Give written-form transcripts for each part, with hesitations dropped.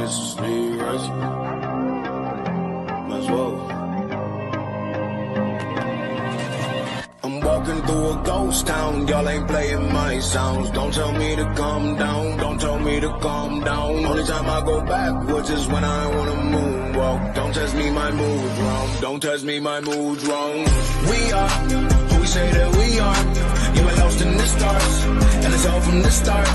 Mississippi Race. Might as well. I'm walking through a ghost town, y'all ain't playing my sounds. Don't tell me to calm down, don't tell me to calm down. Only time I go backwards is when I wanna moonwalk. Don't test me, my mood's wrong, don't test me, my mood's wrong. We are who we say that we are. You were lost in the stars, and it's all from the start.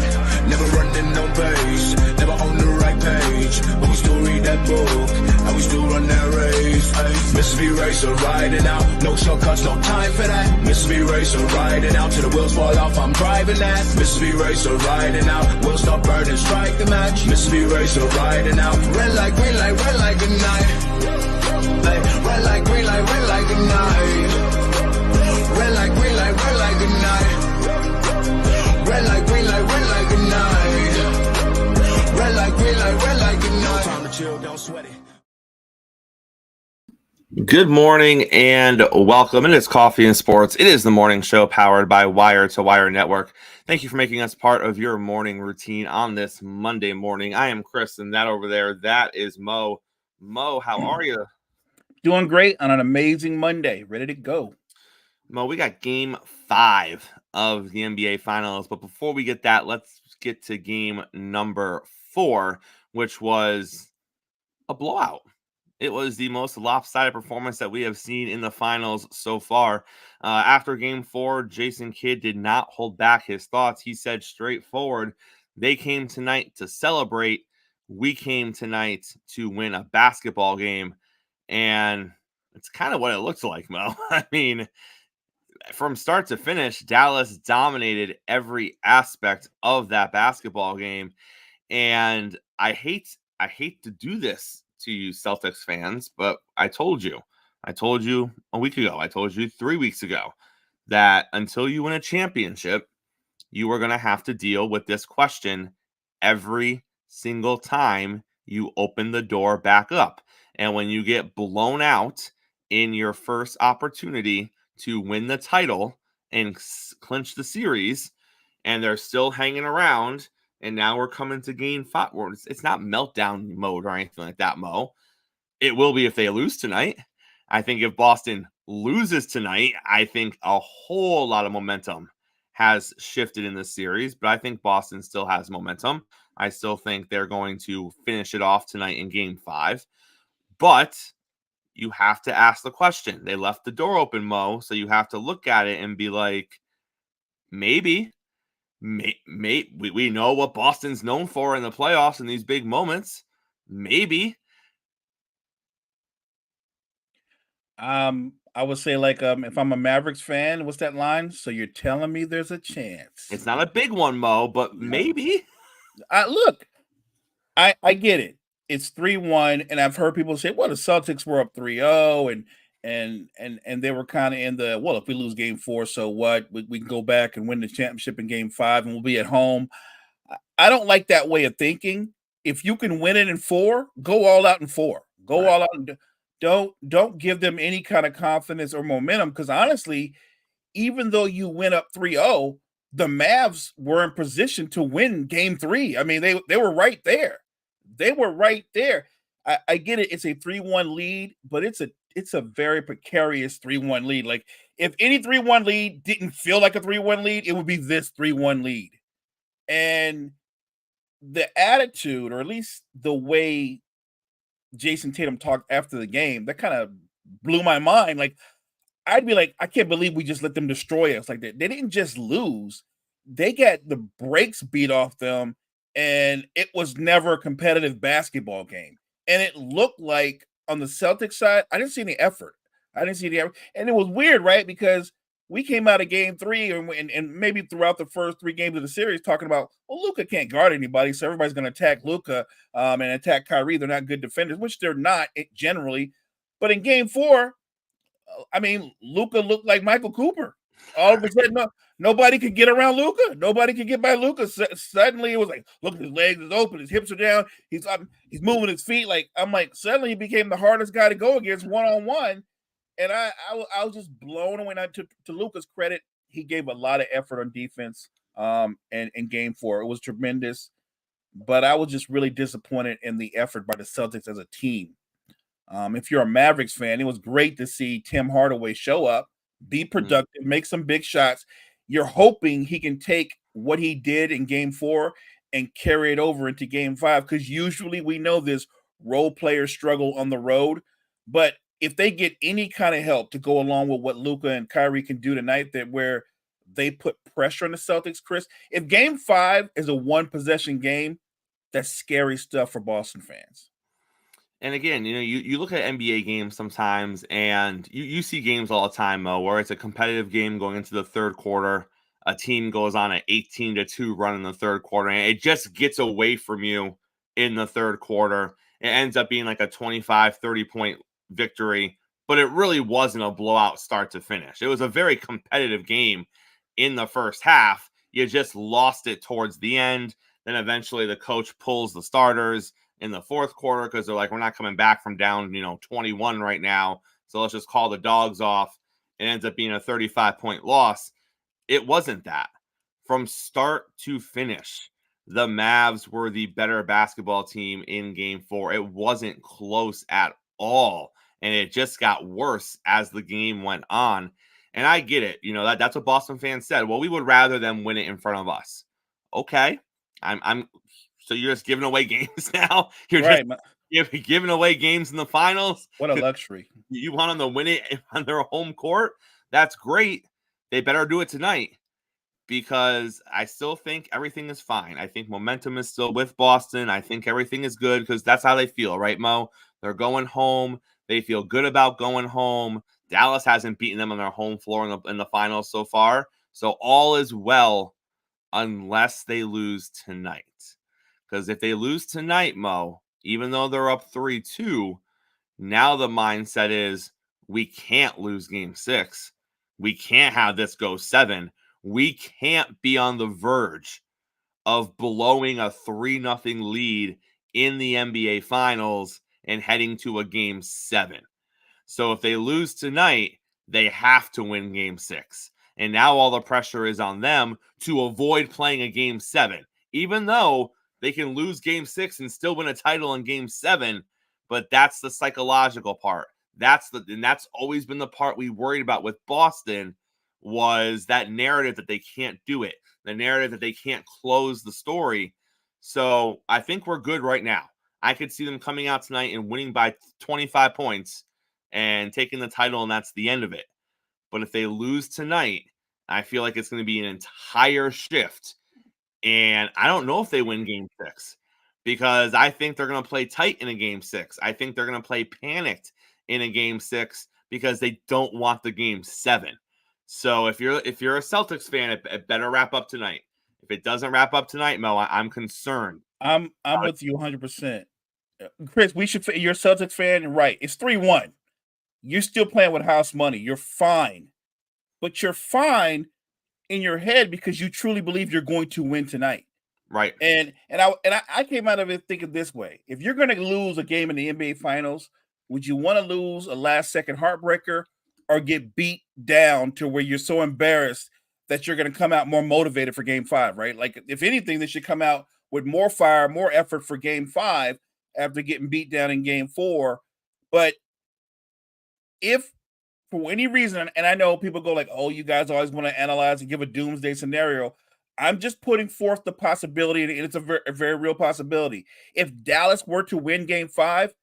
Never running no pace, never on the right page. But we still read that book, and we still run that race. Ay, Mississippi Racer riding out, no shortcuts, no time for that. Mississippi Racer riding out till the wheels fall off, I'm driving that. Mississippi Racer riding out, wheels stop burning, strike the match. Mississippi Racer riding out, red light, green light, red light, good night. Ay, red light, green light, red light, good night. Red light, green light, red light, good night. Red light, green light, red light, good night. Red light, green light, red light, good night. Time to chill, don't sweat it. Good morning and welcome. It is Coffee and Sports. It is the morning show powered by Wire to Wire Network. Thank you for making us part of your morning routine on this Monday morning. I am Chris, and that over there, that is Mo. Mo, how are you? Doing great on an amazing Monday. Ready to go. Mo, we got game 5 of the NBA Finals. But before we get that, let's get to game number 4, which was a blowout. It was the most lopsided performance that we have seen in the finals so far. After game 4, Jason Kidd did not hold back his thoughts. He said straightforward, they came tonight to celebrate. We came tonight to win a basketball game. And it's kind of what it looks like, Mo. I mean, from start to finish, Dallas dominated every aspect of that basketball game. And I hate to do this to you Celtics fans, but I told you a week ago, I told you 3 weeks ago that until you win a championship, you are going to have to deal with this question every single time you open the door back up. And when you get blown out in your first opportunity to win the title and clinch the series, and they're still hanging around, and now we're coming to game 5. It's not meltdown mode or anything like that, Mo. It will be if they lose tonight. I think if Boston loses tonight, I think a whole lot of momentum has shifted in this series, but I think Boston still has momentum. I still think they're going to finish it off tonight in game 5. But you have to ask the question. They left the door open, Mo, so you have to look at it and be like, maybe we know what Boston's known for in the playoffs in these big moments. Maybe. I would say, like, if I'm a Mavericks fan, what's that line? So you're telling me there's a chance. It's not a big one, Mo, but maybe. Look, I get it. It's 3-1, and I've heard people say, well, the Celtics were up 3-0, and they were kind of in the, well, if we lose game 4, so what? We can go back and win the championship in game 5, and we'll be at home. I don't like that way of thinking. If you can win it in 4, go all out in 4. Go all out. And don't give them any kind of confidence or momentum, because honestly, even though you went up 3-0, the Mavs were in position to win game 3. I mean, they were right there. They were right there. I get it. It's a 3-1 lead, but it's a very precarious 3-1 lead. Like, if any 3-1 lead didn't feel like a 3-1 lead, it would be this 3-1 lead. And the attitude, or at least the way Jason Tatum talked after the game, that kind of blew my mind. Like, I'd be like, I can't believe we just let them destroy us like that. They didn't just lose. They got the brakes beat off them, and it was never a competitive basketball game. And it looked like on the Celtics side, I didn't see any effort. And it was weird, right? Because we came out of game 3 and maybe throughout the first 3 games of the series talking about, well, Luka can't guard anybody, so everybody's going to attack Luka and attack Kyrie. They're not good defenders, which they're not generally. But in game 4, I mean, Luka looked like Michael Cooper. All of a sudden, nobody could get around Luka. Nobody could get by Luka. Suddenly, it was like, look, his legs is open, his hips are down, he's moving his feet. Like, I'm like, suddenly he became the hardest guy to go against one-on-one. And I was just blown away. To Luka's credit, he gave a lot of effort on defense in game 4. It was tremendous. but I was just really disappointed in the effort by the Celtics as a team. If you're a Mavericks fan, it was great to see Tim Hardaway show up, be productive, make some big shots. You're hoping he can take what he did in game 4 and carry it over into game 5, because usually we know this, role players struggle on the road. But if they get any kind of help to go along with what Luka and Kyrie can do tonight, that where they put pressure on the Celtics, Chris, if game 5 is a one possession game, that's scary stuff for Boston fans. And again, you look at NBA games sometimes, and you see games all the time, Mo, where it's a competitive game going into the third quarter. A team goes on an 18-2 run in the third quarter, and it just gets away from you in the third quarter. It ends up being like a 25, 30-point victory, but it really wasn't a blowout start to finish. It was a very competitive game in the first half. You just lost it towards the end. Then eventually the coach pulls the starters in the fourth quarter because they're like, we're not coming back from down, 21 right now. So let's just call the dogs off. It ends up being a 35-point loss. It wasn't that. From start to finish, the Mavs were the better basketball team in game 4. It wasn't close at all. And it just got worse as the game went on. And I get it. That's what Boston fans said. Well, we would rather them win it in front of us. Okay. So you're just giving away games now? You're right, just giving away games in the finals? What a luxury. You want them to win it on their home court? That's great. They better do it tonight, because I still think everything is fine. I think momentum is still with Boston. I think everything is good because that's how they feel, right, Mo? They're going home. They feel good about going home. Dallas hasn't beaten them on their home floor in the finals so far. So all is well unless they lose tonight. Because if they lose tonight, Mo, even though they're up 3-2, now the mindset is we can't lose game 6. We can't have this go 7. We can't be on the verge of blowing a 3-0 lead in the NBA Finals and heading to a game 7. So if they lose tonight, they have to win game 6. And now all the pressure is on them to avoid playing a game 7, even though they can lose game 6 and still win a title in game 7. But that's the psychological part. And that's always been the part we worried about with Boston, was that narrative that they can't do it, the narrative that they can't close the story. So I think we're good right now. I could see them coming out tonight and winning by 25 points and taking the title, and that's the end of it. But if they lose tonight, I feel like it's going to be an entire shift. And I don't know if they win game 6, because I think they're going to play tight in a game 6. I think they're going to play panicked in a game 6 because they don't want the game 7. So if you're a Celtics fan, it better wrap up tonight. If it doesn't wrap up tonight, Mo, I'm concerned. I'm with you 100%. Chris, you're a Celtics fan, right? It's 3-1. You're still playing with house money. You're fine. But you're fine in your head because you truly believe you're going to win tonight. Right. And I came out of it thinking this way. If you're going to lose a game in the NBA Finals, would you want to lose a last-second heartbreaker or get beat down to where you're so embarrassed that you're going to come out more motivated for game 5, right? Like, if anything, they should come out with more fire, more effort for game 5 after getting beat down in game 4. But if for any reason, and I know people go like, oh, you guys always want to analyze and give a doomsday scenario. I'm just putting forth the possibility, and it's a very real possibility. If Dallas were to win game 5,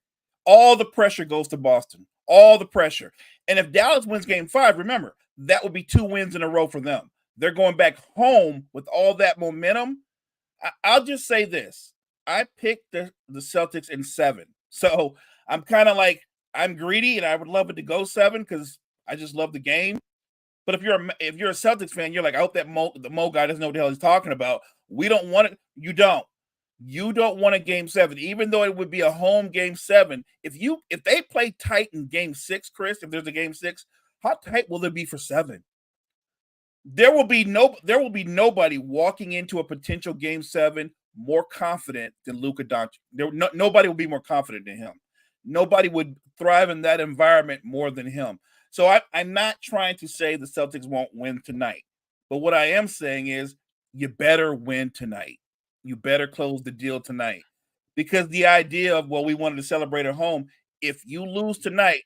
all the pressure goes to Boston. All the pressure. And if Dallas wins game 5, remember, that would be 2 wins in a row for them. They're going back home with all that momentum. I'll just say this. I picked the Celtics in 7. So I'm kind of like, I'm greedy and I would love it to go 7 because I just love the game. But if you're a Celtics fan, you're like, I hope that the Mo guy doesn't know what the hell he's talking about. We don't want it. You don't. You don't want a game 7, even though it would be a home game 7. If they play tight in game 6, Chris, if there's a game 6, how tight will it be for 7? There will be nobody walking into a potential game 7 more confident than Luka Doncic. Nobody will be more confident than him. Nobody would thrive in that environment more than him. So I'm not trying to say the Celtics won't win tonight. But what I am saying is you better win tonight. you better close the deal tonight. Because the idea of, well, we wanted to celebrate at home, if you lose tonight,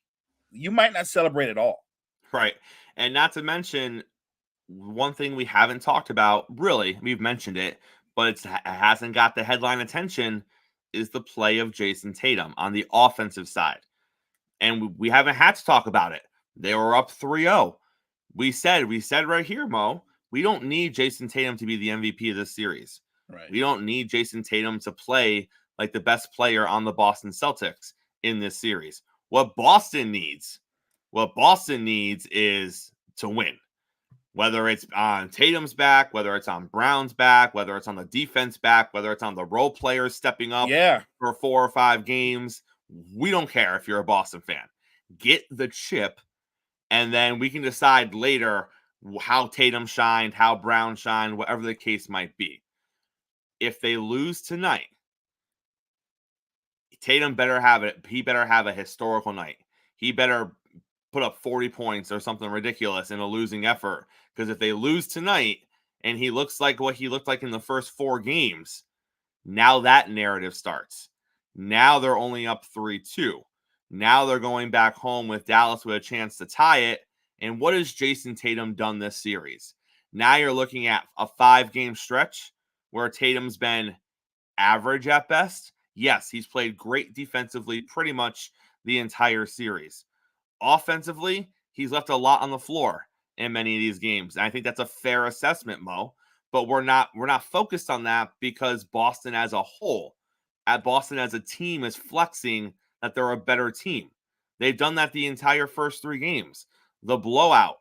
you might not celebrate at all. Right. And not to mention, one thing we haven't talked about, really, we've mentioned it, but it hasn't got the headline attention, is the play of Jason Tatum on the offensive side. And we haven't had to talk about it. They were up 3-0. We said right here, Mo, we don't need Jason Tatum to be the MVP of this series. Right. We don't need Jason Tatum to play like the best player on the Boston Celtics in this series. What Boston needs is to win. Whether it's on Tatum's back, whether it's on Brown's back, whether it's on the defense back, whether it's on the role players stepping up for 4 or 5 games, we don't care if you're a Boston fan. Get the chip, and then we can decide later how Tatum shined, how Brown shined, whatever the case might be. If they lose tonight, Tatum better have it. He better have a historical night. He better put up 40 points or something ridiculous in a losing effort. Because if they lose tonight and he looks like what he looked like in the first 4 games, now that narrative starts. Now they're only up 3-2. Now they're going back home with Dallas with a chance to tie it. And what has Jason Tatum done this series? Now you're looking at a 5-game stretch where Tatum's been average at best. Yes, he's played great defensively pretty much the entire series. Offensively, he's left a lot on the floor in many of these games. And I think that's a fair assessment, Mo. But we're not focused on that because Boston as a whole, Boston as a team is flexing that they're a better team. They've done that the entire first 3 games. The blowout,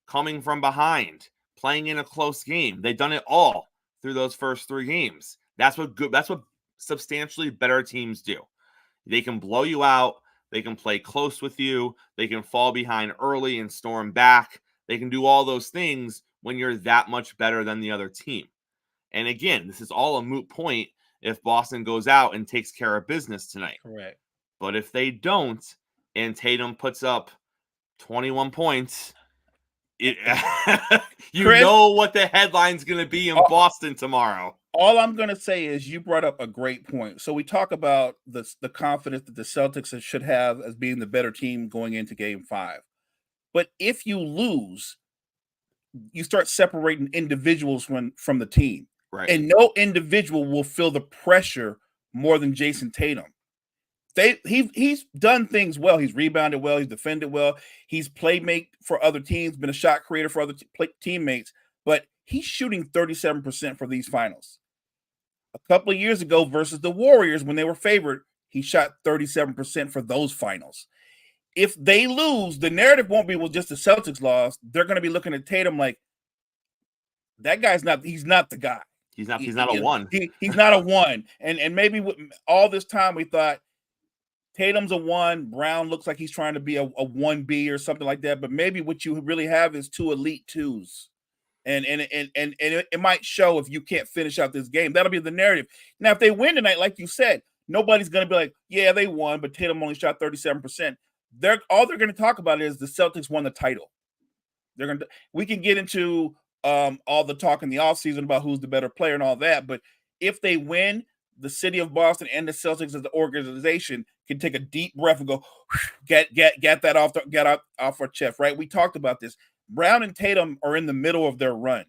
coming from behind, playing in a close game. They've done it all through those first 3 games. That's what substantially better teams do. They can blow you out. They can play close with you. They can fall behind early and storm back. They can do all those things when you're that much better than the other team. And again, this is all a moot point if Boston goes out and takes care of business tonight. Correct. But if they don't, and Tatum puts up 21 points, Chris, know what the headline's going to be in Boston tomorrow. All I'm going to say is you brought up a great point. So we talk about the confidence that the Celtics should have as being the better team going into Game 5. But if you lose, you start separating individuals from the team. Right. And no individual will feel the pressure more than Jason Tatum. He's done things well. He's rebounded well. He's defended well. He's playmate for other teams, been a shot creator for other teammates. But he's shooting 37% for these finals. A couple of years ago versus the Warriors when they were favored, he shot 37% for those finals. If they lose, the narrative won't be, well, just the Celtics lost. They're going to be looking at Tatum like, that guy's he's not the guy. He's not a 1. He's not a 1. And maybe all this time we thought Tatum's a 1. Brown looks like he's trying to be a 1B or something like that. But maybe what you really have is 2 elite 2s. And it might show if you can't finish out this game. That'll be the narrative. Now, if they win tonight, like you said, nobody's going to be like, yeah, they won, but Tatum only shot 37%. All they're going to talk about is the Celtics won the title. We can get into all the talk in the offseason about who's the better player and all that, but if they win, the city of Boston and the Celtics as the organization can take a deep breath and go, get that off our chest, right? We talked about this. Brown and Tatum are in the middle of their run.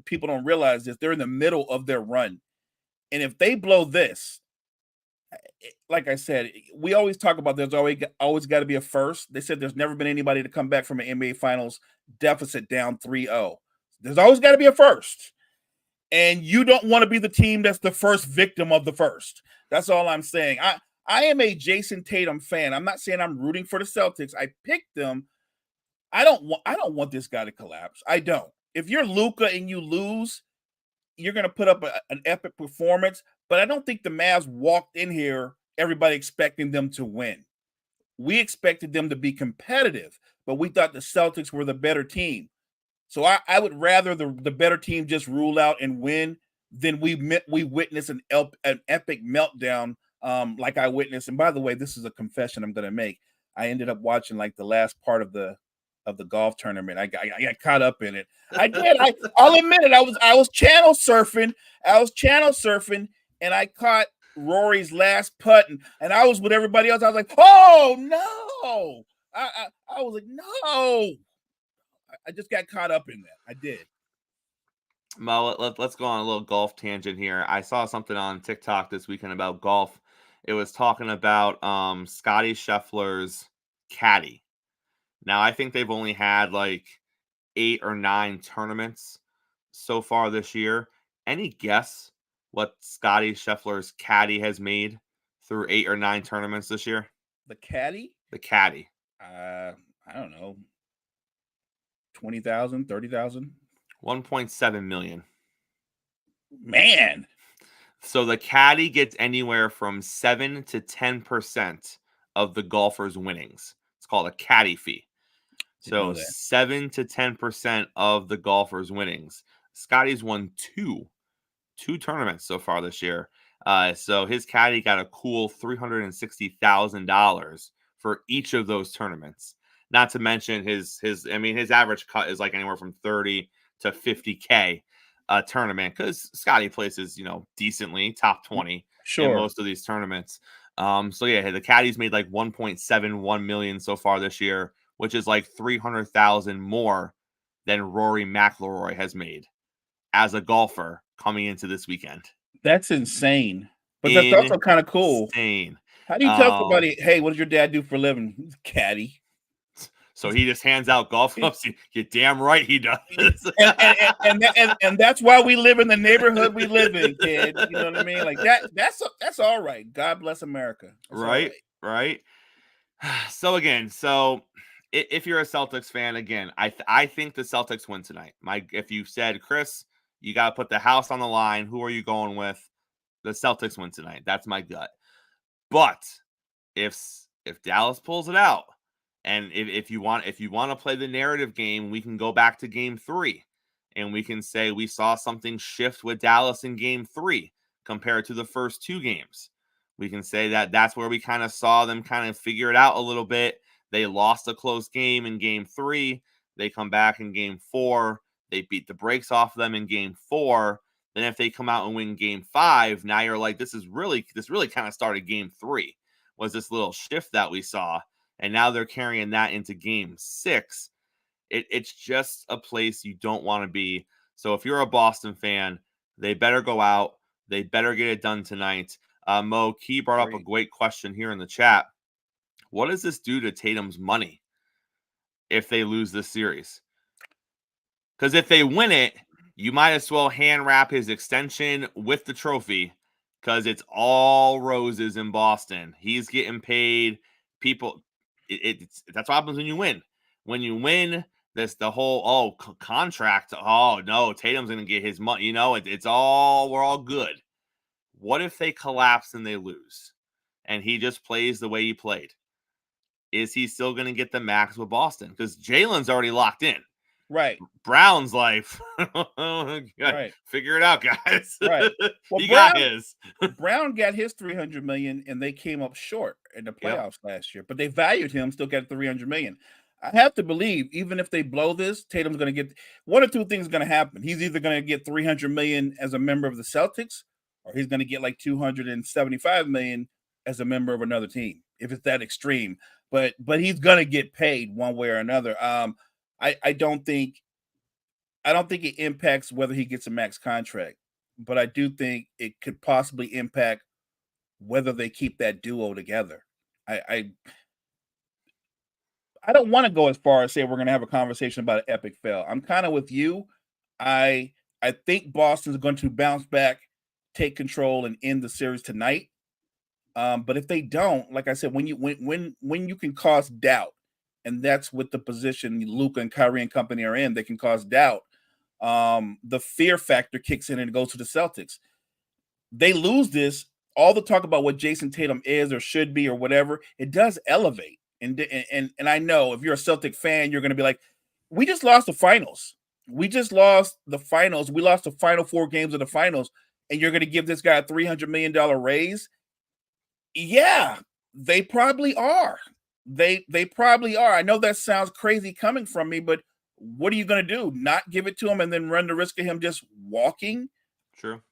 People don't realize this. They're in the middle of their run. And if they blow this, like I said, we always talk about there's always got to be a first. They said there's never been anybody to come back from an NBA Finals deficit down 3-0. There's always got to be a first. And you don't want to be the team that's the first victim of the first. That's all I'm saying. I am a Jason Tatum fan. I'm not saying I'm rooting for the Celtics. I picked them. I don't want this guy to collapse. I don't. If you're Luka and you lose, you're going to put up an epic performance. But I don't think the Mavs walked in here, everybody expecting them to win. We expected them to be competitive, but we thought the Celtics were the better team. So I would rather the better team just rule out and win than we witness an epic meltdown like I witnessed. And by the way, this is a confession I'm going to make. I ended up watching like the last part of the of the golf tournament. I got caught up in it. I did. I'll admit it. I was channel surfing. And I caught Rory's last putt, and I was with everybody else. I was like, oh no! I was like, no! I just got caught up in that. I did. Well, let's go on a little golf tangent here. I saw something on TikTok this weekend about golf. It was talking about Scotty Scheffler's caddy. Now, I think they've only had like 8 or 9 tournaments so far this year. Any guess what Scotty Scheffler's caddy has made through 8 or 9 tournaments this year? The caddy? The caddy. I don't know. 20,000, 30,000? 1.7 million. Man. So the caddy gets anywhere from 7 to 10% of the golfer's winnings. It's called a caddy fee. So 7 to 10% of the golfer's winnings. Scotty's won two tournaments so far this year. So his caddy got a cool $360,000 for each of those tournaments. Not to mention his average cut is like anywhere from 30 to 50K a tournament, because Scotty places, decently top 20 in most of these tournaments. So yeah, the caddy's made like 1.71 million so far this year, which is like 300,000 more than Rory McIlroy has made as a golfer coming into this weekend. That's insane. But that's also kind of cool. Insane. How do you tell somebody, hey, what does your dad do for a living? Caddy. So he just hands out golf clubs. You're damn right he does. and that's why we live in the neighborhood we live in, kid. You know what I mean? Like that's all right. God bless America. Right. So again, if you're a Celtics fan, again, I think the Celtics win tonight. If you said, Chris, you got to put the house on the line, who are you going with? The Celtics win tonight. That's my gut. But if Dallas pulls it out, and if you want to play the narrative game, we can go back to game 3 and we can say we saw something shift with Dallas in game 3 compared to the first 2 games. We can say that's where we kind of saw them kind of figure it out a little bit. They lost a close game in game 3. They come back in game 4. They beat the brakes off them in game 4. Then if they come out and win game 5, now you're like, this really kind of started game 3, was this little shift that we saw. And now they're carrying that into game 6. It's just a place you don't want to be. So if you're a Boston fan, they better go out. They better get it done tonight. Mo Key brought up a great question here in the chat. What does this do to Tatum's money if they lose this series? Because if they win it, you might as well hand wrap his extension with the trophy, because it's all roses in Boston. He's getting paid. People... that's what happens when you win. When you win, there's the whole contract. Oh no, Tatum's gonna get his money. We're all good. What if they collapse and they lose, and he just plays the way he played? Is he still gonna get the max with Boston? Because Jalen's already locked in. Right. Brown's life. Right. Figure it out, guys. Right. Well, he got his. Brown got his $300 million, and they came up short in the playoffs last year. But they valued him, still got $300 million. I have to believe, even if they blow this, Tatum's going to get one or two things going to happen. He's either going to get $300 million as a member of the Celtics, or he's going to get like $275 million as a member of another team, if it's that extreme. But he's going to get paid one way or another. I don't think it impacts whether he gets a max contract, but I do think it could possibly impact whether they keep that duo together. I don't want to go as far as say we're going to have a conversation about an epic fail. I'm kind of with you. I think Boston's going to bounce back, take control, and end the series tonight. But if they don't, like I said, when you can cause doubt, and that's what the position Luka and Kyrie and company are in, they can cause doubt. The fear factor kicks in and it goes to the Celtics. They lose this, all the talk about what Jason Tatum is or should be or whatever, it does elevate. And I know if you're a Celtic fan, you're going to be like, we just lost the finals. We just lost the finals. We lost the final 4 games of the finals, and you're going to give this guy a $300 million raise? Yeah, they probably are. They probably are. I know that sounds crazy coming from me, but what are you going to do? Not give it to him and then run the risk of him just walking? True.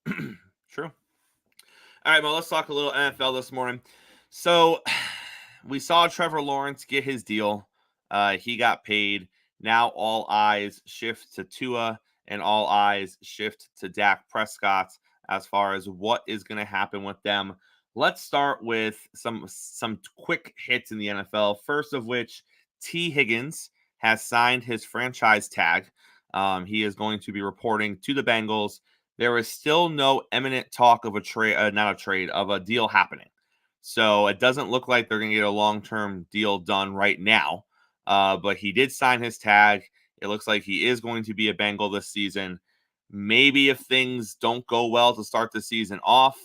True. All right, well, let's talk a little NFL this morning. So we saw Trevor Lawrence get his deal. He got paid. Now all eyes shift to Tua and all eyes shift to Dak Prescott as far as what is going to happen with them. Let's start with some quick hits in the NFL. First of which, T. Higgins has signed his franchise tag. He is going to be reporting to the Bengals. There is still no imminent talk of a trade, of a deal happening. So it doesn't look like they're going to get a long-term deal done right now. But he did sign his tag. It looks like he is going to be a Bengal this season. Maybe if things don't go well to start the season off,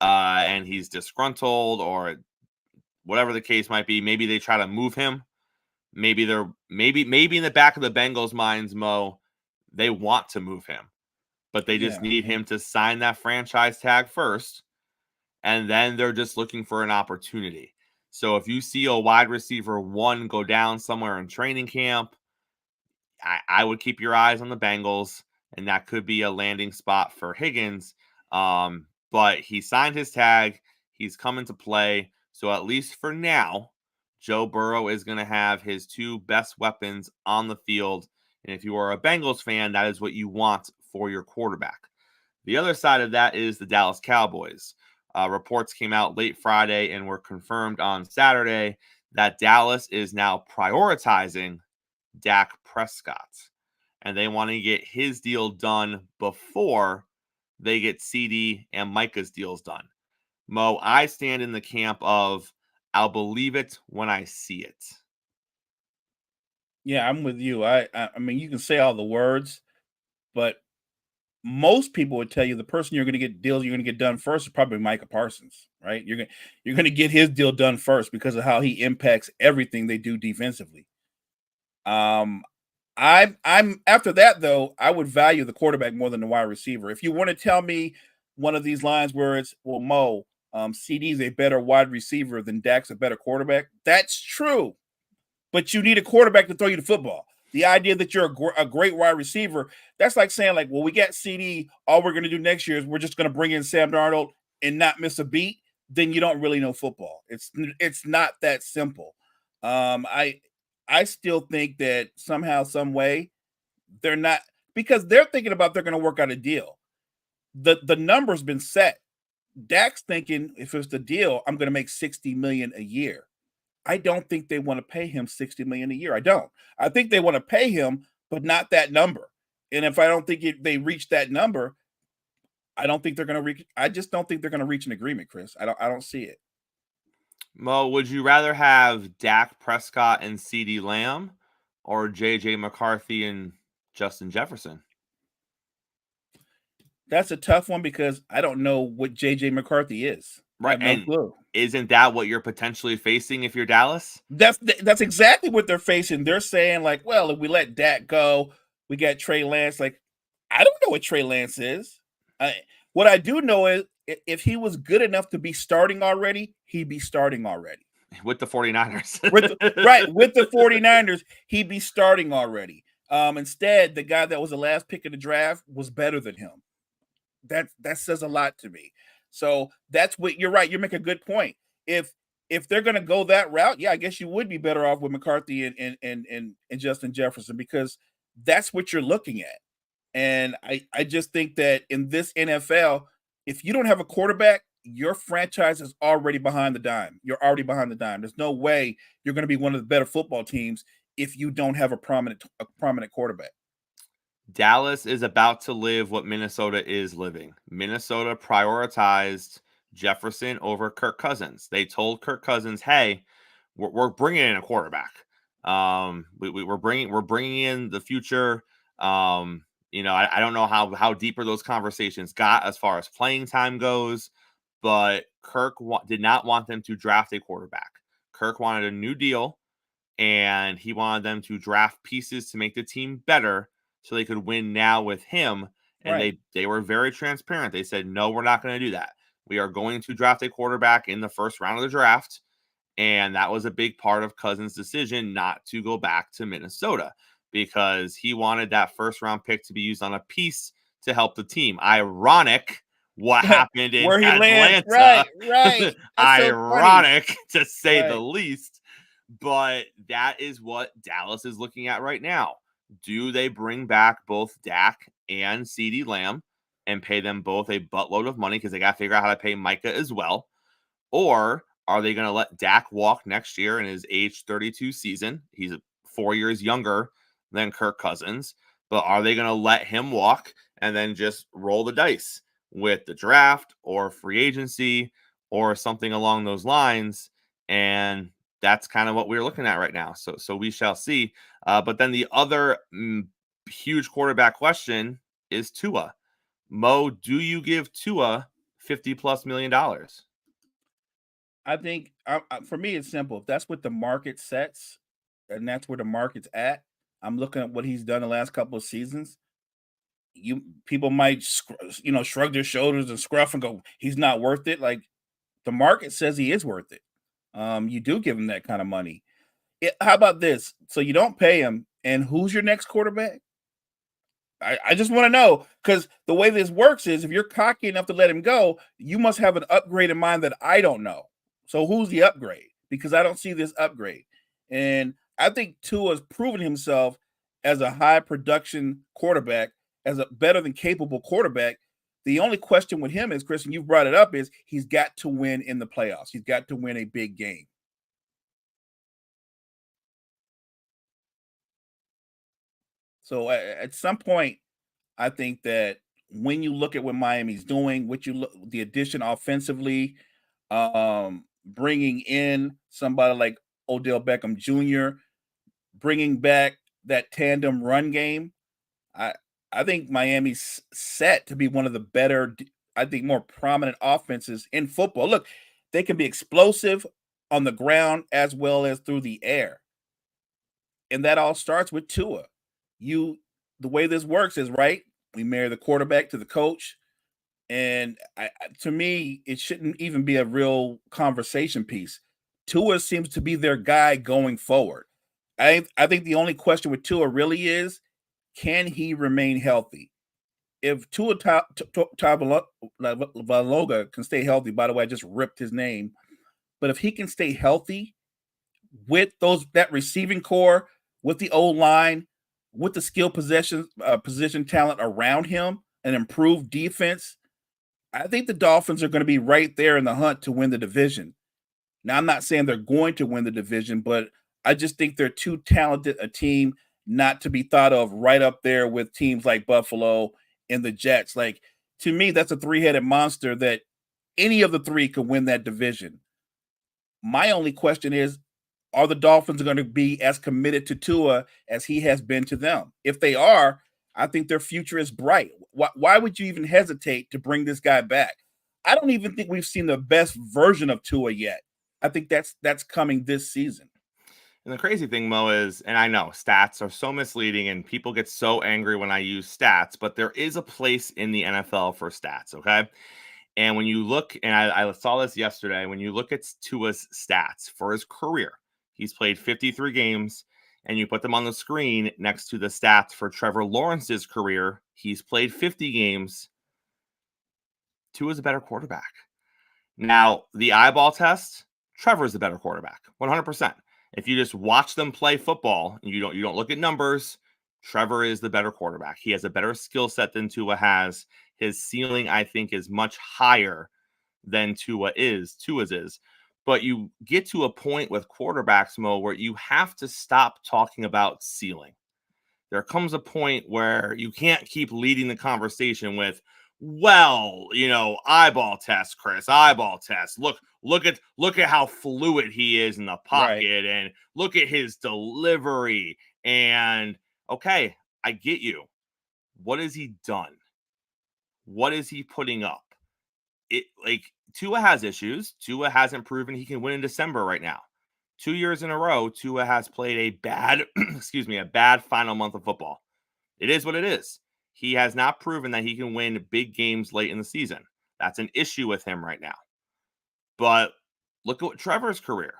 and he's disgruntled or whatever the case might be, maybe they try to move him. Maybe in the back of the Bengals' minds, Mo, they want to move him, but they just need him to sign that franchise tag first, and then they're just looking for an opportunity. So if you see a wide receiver 1 go down somewhere in training camp, I would keep your eyes on the Bengals, and that could be a landing spot for Higgins. But he signed his tag. He's coming to play. So at least for now, Joe Burrow is going to have his 2 best weapons on the field. And if you are a Bengals fan, that is what you want for your quarterback. The other side of that is the Dallas Cowboys. Reports came out late Friday and were confirmed on Saturday that Dallas is now prioritizing Dak Prescott. And they want to get his deal done before they get CD and Micah's deals done. Mo, I stand in the camp of I'll believe it when I see it. Yeah, I'm with you. I mean, you can say all the words, but most people would tell you the person you're going to get deals you're going to get done first is probably Micah Parsons, right? You're going to get his deal done first because of how he impacts everything they do defensively. I'm after that though, I would value the quarterback more than the wide receiver. If you want to tell me one of these lines where it's, well, Mo, CD's a better wide receiver than Dak's a better quarterback, that's true. But you need a quarterback to throw you the football. The idea that you're a great wide receiver, that's like saying, like, well, we got CD. All we're going to do next year is we're just going to bring in Sam Darnold and not miss a beat. Then you don't really know football. It's not that simple. I still think that somehow, some way, they're not, because they're thinking about they're going to work out a deal. The number's been set. Dak's thinking if it's the deal, I'm going to make $60 million a year. I don't think they want to pay him $60 million a year. I don't. I think they want to pay him, but not that number. And if I don't think they reach that number, I don't think they're going to reach. I just don't think they're going to reach an agreement, Chris. I don't see it. Mo, would you rather have Dak Prescott and CeeDee Lamb or JJ McCarthy and Justin Jefferson? That's a tough one because I don't know what JJ McCarthy is. Right. I have no clue. Isn't that what you're potentially facing if you're Dallas? That's exactly what they're facing. They're saying, like, well, if we let Dak go, we got Trey Lance. Like, I don't know what Trey Lance is. What I do know is if he was good enough to be starting already, he'd be starting already. With the 49ers. With the 49ers, he'd be starting already. Instead, the guy that was the last pick of the draft was better than him. That says a lot to me. So that's what you're right. You make a good point. If they're going to go that route, yeah, I guess you would be better off with McCarthy and Justin Jefferson because that's what you're looking at. And I just think that in this NFL, if you don't have a quarterback, your franchise is already behind the dime. You're already behind the dime. There's no way you're going to be one of the better football teams if you don't have a prominent quarterback. Dallas is about to live what Minnesota is living. Minnesota prioritized Jefferson over Kirk Cousins. They told Kirk Cousins, "Hey, we're bringing in a quarterback. We're bringing in the future." I don't know how deeper those conversations got as far as playing time goes, but Kirk did not want them to draft a quarterback. Kirk wanted a new deal, and he wanted them to draft pieces to make the team better, so they could win now with him. And right. they were very transparent. They said, no, we're not going to do that. We are going to draft a quarterback in the first round of the draft. And that was a big part of Cousins' decision not to go back to Minnesota because he wanted that first-round pick to be used on a piece to help the team. Ironic what happened in Where he lands. Atlanta. Right. That's so Ironic, to say the Right. least. But that is what Dallas is looking at right now. Do they bring back both Dak and CeeDee Lamb and pay them both a buttload of money because they got to figure out how to pay Micah as well? Or are they going to let Dak walk next year in his age 32 season? He's 4 years younger than Kirk Cousins, but are they going to let him walk and then just roll the dice with the draft or free agency or something along those lines? And that's kind of what we're looking at right now. So we shall see. But then the other huge quarterback question is Tua. Mo, do you give Tua $50+ million? I think for me, it's simple. If that's what the market sets and that's where the market's at, I'm looking at what he's done the last couple of seasons. People might shrug their shoulders and scruff and go, he's not worth it. Like, the market says he is worth it. You do give him that kind of money. How about this? So you don't pay him, and who's your next quarterback? I just want to know, because the way this works is if you're cocky enough to let him go, you must have an upgrade in mind that I don't know. So who's the upgrade? Because I don't see this upgrade. And I think Tua's proven himself as a high production quarterback, as a better than capable quarterback. The only question with him is, Chris, and you've brought it up, is he's got to win in the playoffs. He's got to win a big game. So at some point, I think that when you look at what Miami's doing, the addition offensively, bringing in somebody like Odell Beckham Jr., bringing back that tandem run game, I think Miami's set to be one of the better, I think, more prominent offenses in football. Look, they can be explosive on the ground as well as through the air. And that all starts with Tua. The way this works is, right, we marry the quarterback to the coach. And to me, it shouldn't even be a real conversation piece. Tua seems to be their guy going forward. I think the only question with Tua really is, can he remain healthy? If Tua Tagovailoa can stay healthy, by the way, I just ripped his name, but if he can stay healthy with that receiving core, with the O-line, with the skill position talent around him, and improved defense, I think the Dolphins are going to be right there in the hunt to win the division. Now, I'm not saying they're going to win the division, but I just think they're too talented a team not to be thought of right up there with teams like Buffalo and the Jets. Like, to me, that's a three-headed monster that any of the three could win that division. My only question is, are the Dolphins going to be as committed to Tua as he has been to them? If they are, I think their future is bright. Why would you even hesitate to bring this guy back? I don't even think we've seen the best version of Tua yet. I think that's coming this season. And the crazy thing, Mo, is, and I know stats are so misleading and people get so angry when I use stats, but there is a place in the NFL for stats, okay? And when you look, and I saw this yesterday, when you look at Tua's stats for his career, he's played 53 games, and you put them on the screen next to the stats for Trevor Lawrence's career, he's played 50 games. Tua's a better quarterback. Now, the eyeball test, Trevor's the better quarterback, 100%. If you just watch them play football and you don't look at numbers, Trevor is the better quarterback. He has a better skill set than Tua has. His ceiling, I think, is much higher than Tua's is. But you get to a point with quarterbacks, Mo, where you have to stop talking about ceiling. There comes a point where you can't keep leading the conversation with, well, eyeball test, Chris, eyeball test. Look at how fluid he is in the pocket, right, and look at his delivery. And okay, I get you. What has he done? What is he putting up? Tua has issues. Tua hasn't proven he can win in December right now. 2 years in a row, Tua has played a bad, a bad final month of football. It is what it is. He has not proven that he can win big games late in the season. That's an issue with him right now. But look at Trevor's career.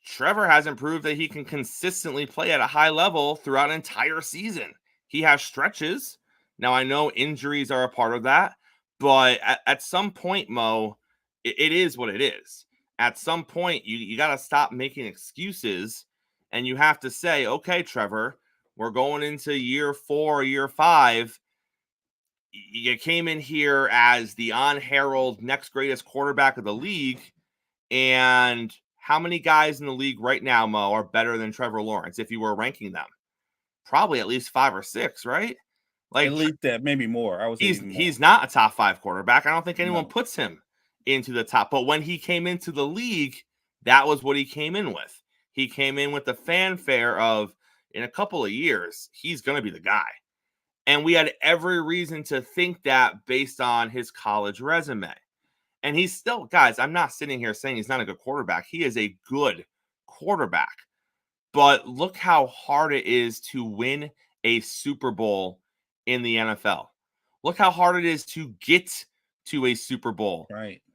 Trevor hasn't proved that he can consistently play at a high level throughout an entire season. He has stretches. Now, I know injuries are a part of that, but at some point, Mo, it is what it is. At some point, you got to stop making excuses, and you have to say, okay, Trevor, we're going into year 4, year 5. You came in here as the unheralded next greatest quarterback of the league, and how many guys in the league right now, Mo, are better than Trevor Lawrence if you were ranking them? Probably at least 5 or 6, right? Like, at least that, maybe more. I would say he's not a top 5 quarterback. I don't think anyone No. puts him into the top. But when he came into the league, that was what he came in with. He came in with the fanfare of, in a couple of years, he's going to be the guy. And we had every reason to think that based on his college resume. And he's still, guys, I'm not sitting here saying he's not a good quarterback. He is a good quarterback. But look how hard it is to win a Super Bowl in the NFL. Look how hard it is to get to a Super Bowl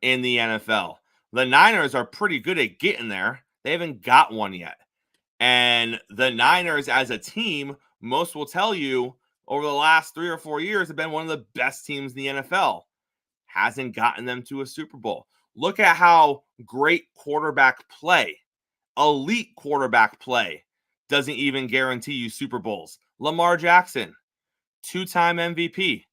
in the NFL. The Niners are pretty good at getting there. They haven't got one yet. And the Niners as a team, most will tell you, over the last 3 or 4 years have been one of the best teams in the NFL. Hasn't gotten them to a Super Bowl. Look at how great quarterback play, elite quarterback play, doesn't even guarantee you Super Bowls. Lamar Jackson, 2-time MVP.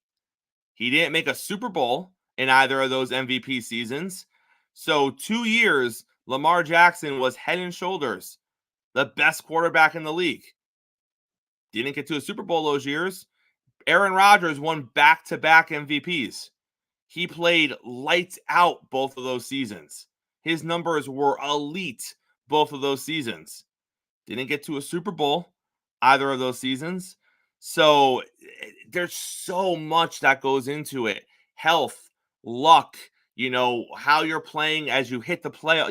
He didn't make a Super Bowl in either of those MVP seasons. So 2 years, Lamar Jackson was head and shoulders the best quarterback in the league. Didn't get to a Super Bowl those years. Aaron Rodgers won back-to-back MVPs. He played lights out both of those seasons. His numbers were elite both of those seasons. Didn't get to a Super Bowl either of those seasons. So there's so much that goes into it. Health, luck, how you're playing as you hit the play.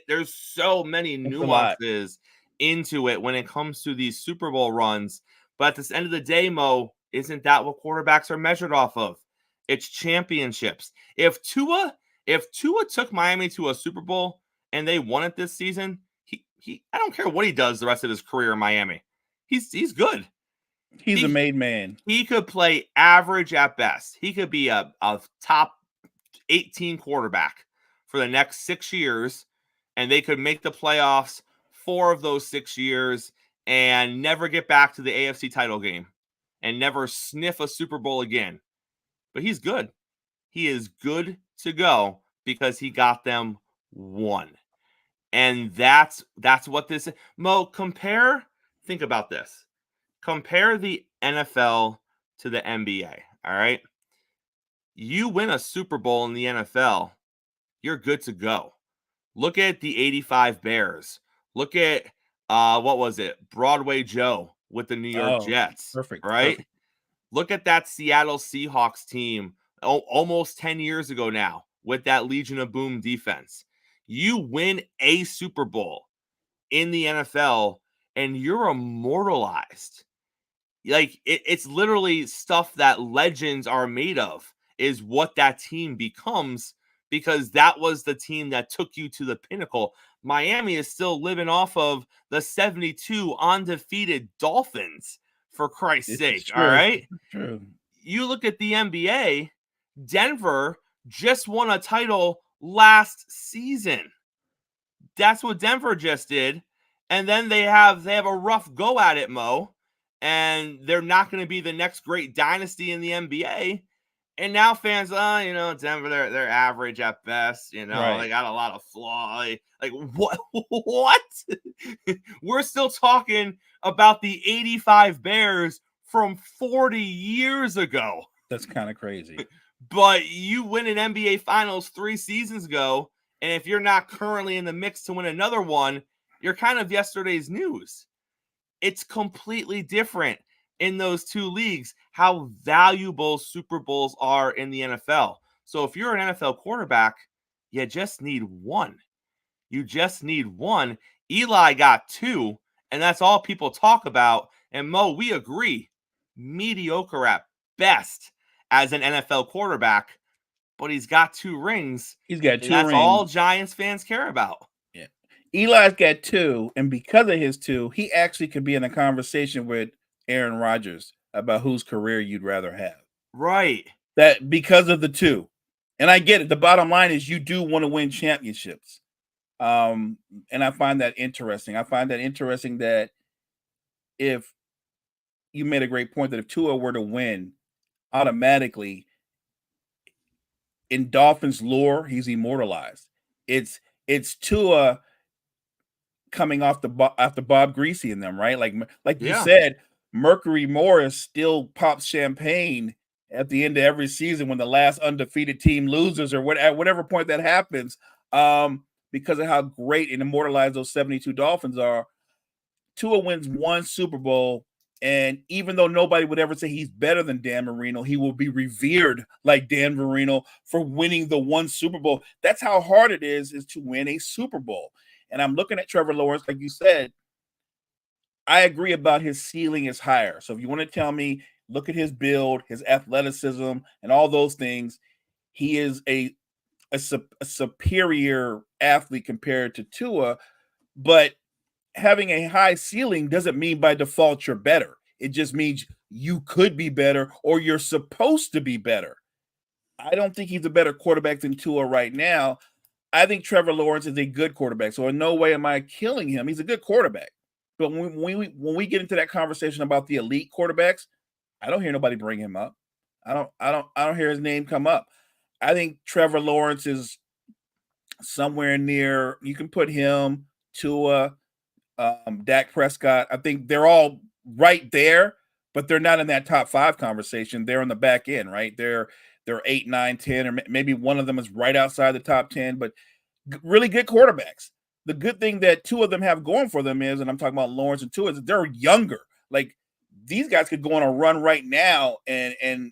There's so many nuances into it when it comes to these Super Bowl runs. But at the end of the day, Mo, isn't that what quarterbacks are measured off of? It's championships. If Tua took Miami to a Super Bowl and they won it this season, he I don't care what he does the rest of his career in Miami. He's good. He's a made man. He could play average at best. He could be a top 18 quarterback for the next 6 years, and they could make the playoffs 4 of those 6 years and never get back to the AFC title game and never sniff a Super Bowl again. But he's good. He is good to go because he got them one. And that's what this Mo, think about this. Compare the NFL to the NBA, all right? You win a Super Bowl in the NFL, you're good to go. Look at the 85 Bears. Look at Broadway Joe with the New York Jets. Perfect. Right? Perfect. Look at that Seattle Seahawks team almost 10 years ago now with that Legion of Boom defense. You win a Super Bowl in the NFL and you're immortalized. Like it's literally stuff that legends are made of is what that team becomes because that was the team that took you to the pinnacle. Miami is still living off of the 72 undefeated Dolphins, for Christ's sake. All right. True. You look at the NBA, Denver just won a title last season. That's what Denver just did. And then they have a rough go at it, Mo. And they're not going to be the next great dynasty in the NBA. And now fans, Denver, they're average at best. They got a lot of flaw. Like what? What? We're still talking about the 85 Bears from 40 years ago. That's kind of crazy. But you win an NBA Finals 3 seasons ago, and if you're not currently in the mix to win another one, you're kind of yesterday's news. It's completely different in those two leagues, how valuable Super Bowls are in the NFL. So if you're an NFL quarterback, you just need one. You just need one. Eli got 2, and that's all people talk about. And Mo, we agree, mediocre at best as an NFL quarterback, but he's got 2 rings. He's got 2 rings. That's all Giants fans care about. Yeah. Eli's got 2, and because of his 2, he actually could be in a conversation with Aaron Rodgers about whose career you'd rather have. Right. That because of the 2. And I get it. The bottom line is you do want to win championships. And I find that interesting. I find that interesting that if you made a great point that if Tua were to win, automatically in Dolphins lore, he's immortalized. It's Tua coming off after Bob Greasy and them, right? Like you said, Mercury Morris still pops champagne at the end of every season when the last undefeated team loses or at whatever point that happens, because of how great and immortalized those 72 Dolphins are. Tua wins 1 Super Bowl, and even though nobody would ever say he's better than Dan Marino, he will be revered like Dan Marino for winning the 1 Super Bowl. That's how hard it is to win a Super Bowl. And I'm looking at Trevor Lawrence, like you said. I agree about his ceiling is higher. So if you want to tell me, look at his build, his athleticism, and all those things, he is a superior athlete compared to Tua. But having a high ceiling doesn't mean by default you're better. It just means you could be better or you're supposed to be better. I don't think he's a better quarterback than Tua right now. I think Trevor Lawrence is a good quarterback. So in no way am I killing him. He's a good quarterback. But when we get into that conversation about the elite quarterbacks, I don't hear nobody bring him up. I don't hear his name come up. I think Trevor Lawrence is somewhere near. You can put him, Tua, Dak Prescott. I think they're all right there, but they're not in that top 5 conversation. They're on the back end, right? They're 8, 9, 10, or maybe one of them is right outside the top 10, but really good quarterbacks. The good thing that 2 of them have going for them is, and I'm talking about Lawrence and Tua, is they're younger. Like these guys could go on a run right now and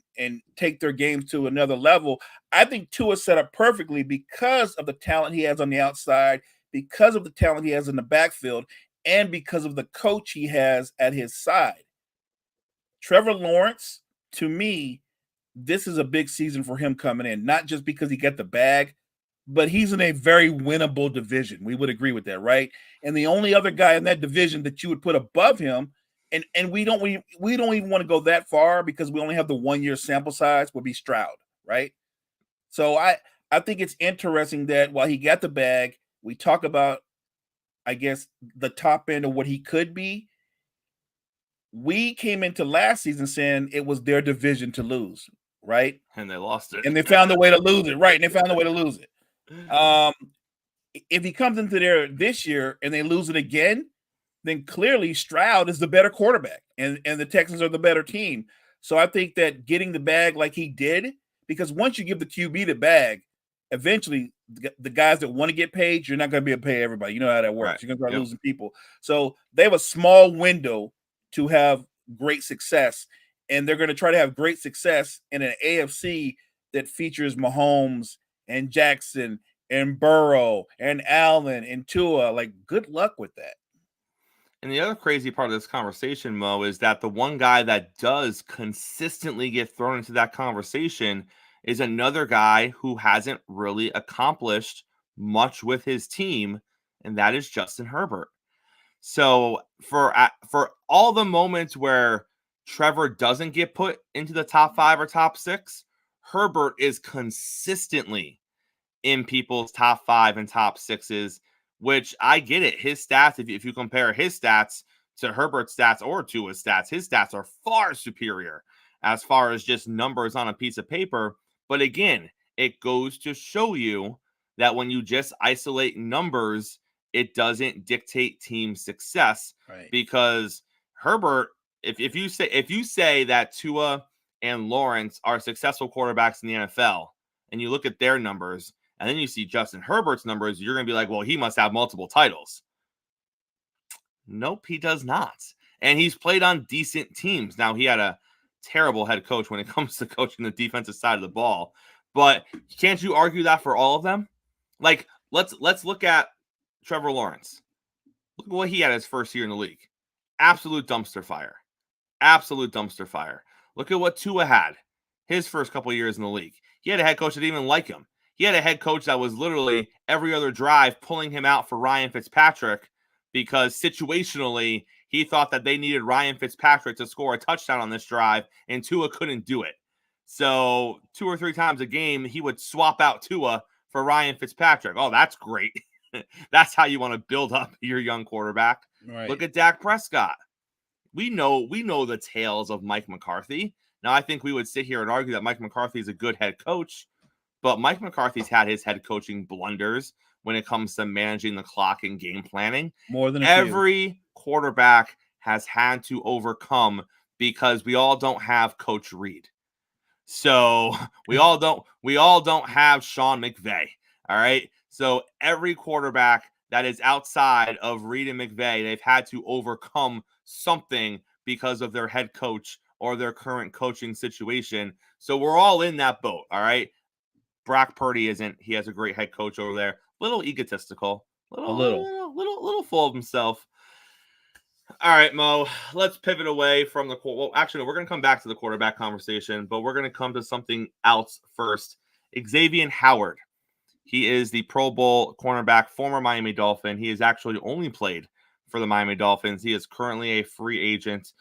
take their games to another level. I think Tua set up perfectly because of the talent he has on the outside, because of the talent he has in the backfield, and because of the coach he has at his side. Trevor Lawrence, to me, this is a big season for him coming in, not just because he got the bag, but he's in a very winnable division. We would agree with that, right? And the only other guy in that division that you would put above him, and we don't even want to go that far because we only have the 1-year sample size, would be Stroud, right? So I think it's interesting that while he got the bag, we talk about, I guess, the top end of what he could be. We came into last season saying it was their division to lose, right? And they lost it. And they found a way to lose it, right? And they found a way to lose it. If he comes into there this year and they lose it again, then clearly Stroud is the better quarterback and the Texans are the better team. So I think that getting the bag like he did, because once you give the QB the bag, eventually the guys that want to get paid, you're not going to be able to pay everybody. You know how that works. Right. You're going to start losing people. So they have a small window to have great success, and they're going to try to have great success in an AFC that features Mahomes and Jackson and Burrow and Allen and Tua. Like, good luck with that. And the other crazy part of this conversation, Mo, is that the one guy that does consistently get thrown into that conversation is another guy who hasn't really accomplished much with his team, and that is Justin Herbert. So for all the moments where Trevor doesn't get put into the top 5 or top 6, Herbert is consistently in people's top 5 and top 6s, which I get it. His stats, if you compare his stats to Herbert's stats or to his stats, his stats are far superior as far as just numbers on a piece of paper. But again, it goes to show you that when you just isolate numbers, it doesn't dictate team success. Right. Because Herbert, if you say that Tua and Lawrence are successful quarterbacks in the NFL, and you look at their numbers, and then you see Justin Herbert's numbers, you're going to be like, well, he must have multiple titles. Nope, he does not. And he's played on decent teams. Now, he had a terrible head coach when it comes to coaching the defensive side of the ball. But can't you argue that for all of them? Like, let's look at Trevor Lawrence. Look at what he had his first year in the league. Absolute dumpster fire. Absolute dumpster fire. Look at what Tua had his first couple of years in the league. He had a head coach that didn't even like him. He had a head coach that was literally every other drive pulling him out for Ryan Fitzpatrick because situationally he thought that they needed Ryan Fitzpatrick to score a touchdown on this drive, and Tua couldn't do it. So 2 or 3 times a game, he would swap out Tua for Ryan Fitzpatrick. Oh, that's great. That's how you want to build up your young quarterback. Right. Look at Dak Prescott. We know the tales of Mike McCarthy. Now, I think we would sit here and argue that Mike McCarthy is a good head coach, but Mike McCarthy's had his head coaching blunders when it comes to managing the clock and game planning. More than every quarterback has had to overcome because we all don't have Coach Reed. So we all don't have Sean McVay. All right. So every quarterback that is outside of Reed and McVay, they've had to overcome something because of their head coach or their current coaching situation. So we're all in that boat. All right. Brock Purdy isn't. He has a great head coach over there. Little egotistical. Little full of himself. All right, Mo, let's pivot away from the – well, actually, we're going to come back to the quarterback conversation, but we're going to come to something else first. Xavier Howard. He is the Pro Bowl cornerback, former Miami Dolphin. He has actually only played for the Miami Dolphins. He is currently a free agent.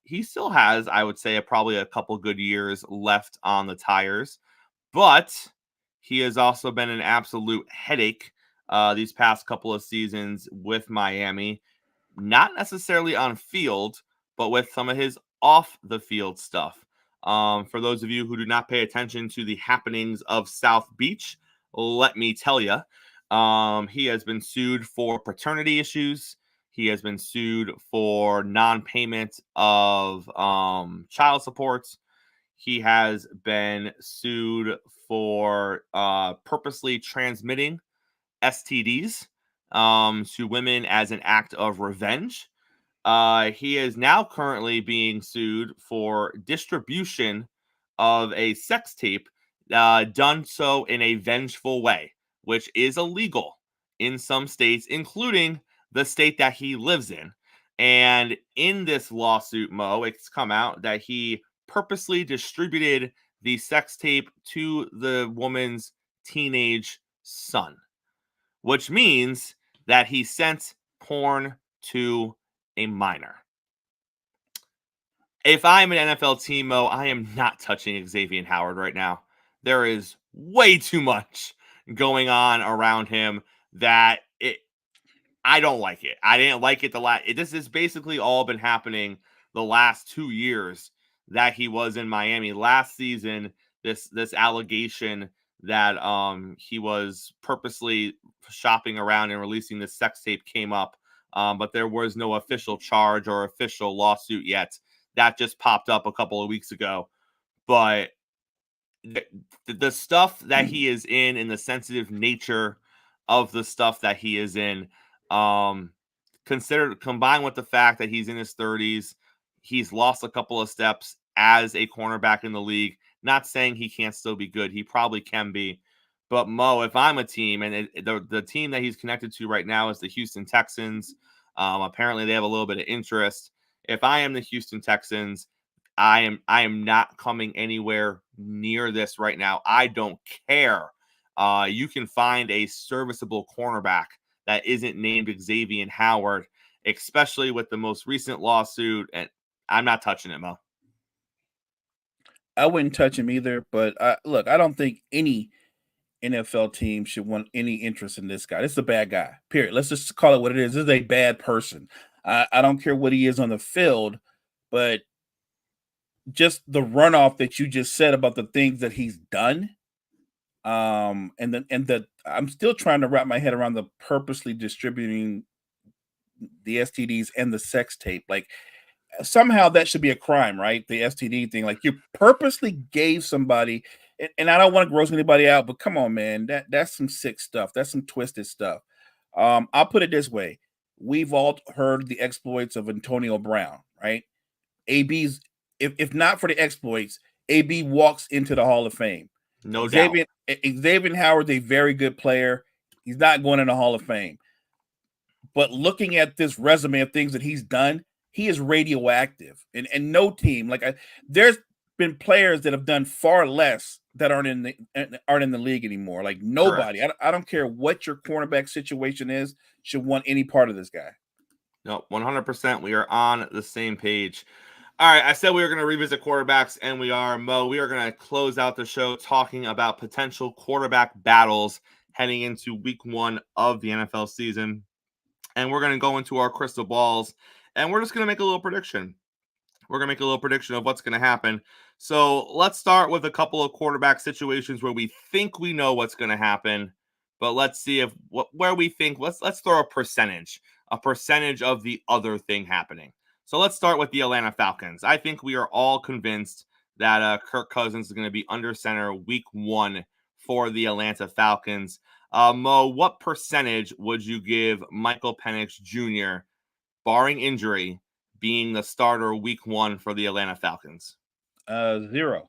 He still has, I would say, probably a couple good years left on the tires, but he has also been an absolute headache these past couple of seasons with Miami. Not necessarily on field, but with some of his off the field stuff. For those of you who do not pay attention to the happenings of South Beach, let me tell you, he has been sued for paternity issues. He has been sued for non-payment of child supports. He has been sued for purposely transmitting STDs to women as an act of revenge. He is now currently being sued for distribution of a sex tape done so in a vengeful way, which is illegal in some states, including the state that he lives in. And in this lawsuit, Mo, it's come out that he purposely distributed the sex tape to the woman's teenage son, which means that he sent porn to a minor. If I'm an NFL team, Mo, I am not touching Xavier Howard right now. There is way too much going on around him that I don't like it. I didn't like it this has basically all been happening the last 2 years that he was in Miami. Last season, this allegation that he was purposely shopping around and releasing this sex tape came up, but there was no official charge or official lawsuit yet. That just popped up a couple of weeks ago. But the stuff that he is in and the sensitive nature of the stuff that he is in, combined with the fact that he's in his 30s, he's lost a couple of steps as a cornerback in the league. Not saying he can't still be good. He probably can be. But Mo, if I'm a team, and the team that he's connected to right now is the Houston Texans. Apparently they have a little bit of interest. If I am the Houston Texans, I am not coming anywhere near this right now. I don't care. You can find a serviceable cornerback that isn't named Xavier Howard, especially with the most recent lawsuit, and I'm not touching it, Mo. I wouldn't touch him either, but look, I don't think any NFL team should want any interest in this guy. This is a bad guy, period. Let's just call it what it is. This is a bad person. I don't care what he is on the field, but just the runoff that you just said about the things that he's done, and I'm still trying to wrap my head around the purposely distributing the STDs and the sex tape. Like, somehow that should be a crime, right? The STD thing, like you purposely gave somebody, and I don't want to gross anybody out, but come on, man, that's some sick stuff. That's some twisted stuff. I'll put it this way. We've all heard the exploits of Antonio Brown, right? AB's, if not for the exploits, AB walks into the Hall of Fame. No doubt. Xavier Howard's a very good player. He's not going in the Hall of Fame. But looking at this resume of things that he's done, he is radioactive, and no team. Like there's been players that have done far less that aren't in the league anymore. Like nobody. I don't care what your cornerback situation is, should want any part of this guy. No, 100%. We are on the same page. All right, I said we were going to revisit quarterbacks, and we are. Mo, we are going to close out the show talking about potential quarterback battles heading into week 1 of the NFL season. And we're going to go into our crystal balls, and we're just going to make a little prediction. We're going to make a little prediction of what's going to happen. So let's start with a couple of quarterback situations where we think we know what's going to happen, but let's see if where we think. Let's throw a percentage of the other thing happening. So let's start with the Atlanta Falcons. I think we are all convinced that Kirk Cousins is going to be under center week 1 for the Atlanta Falcons. Mo, what percentage would you give Michael Penix Jr., barring injury, being the starter week 1 for the Atlanta Falcons? 0.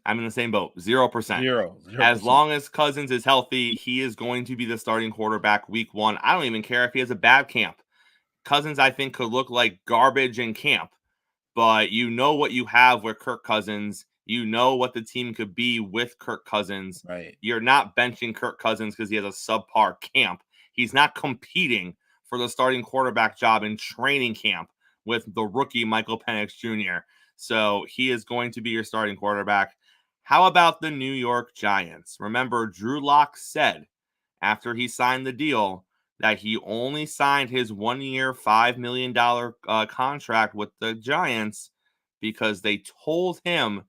I'm in the same boat. 0%. 0%. As long as Cousins is healthy, he is going to be the starting quarterback week 1. I don't even care if he has a bad camp. Cousins, I think, could look like garbage in camp, but you know what you have with Kirk Cousins. You know what the team could be with Kirk Cousins. Right. You're not benching Kirk Cousins because he has a subpar camp. He's not competing for the starting quarterback job in training camp with the rookie Michael Penix Jr. So he is going to be your starting quarterback. How about the New York Giants? Remember, Drew Lock said after he signed the deal that he only signed his 1-year, $5 million contract with the Giants because they told him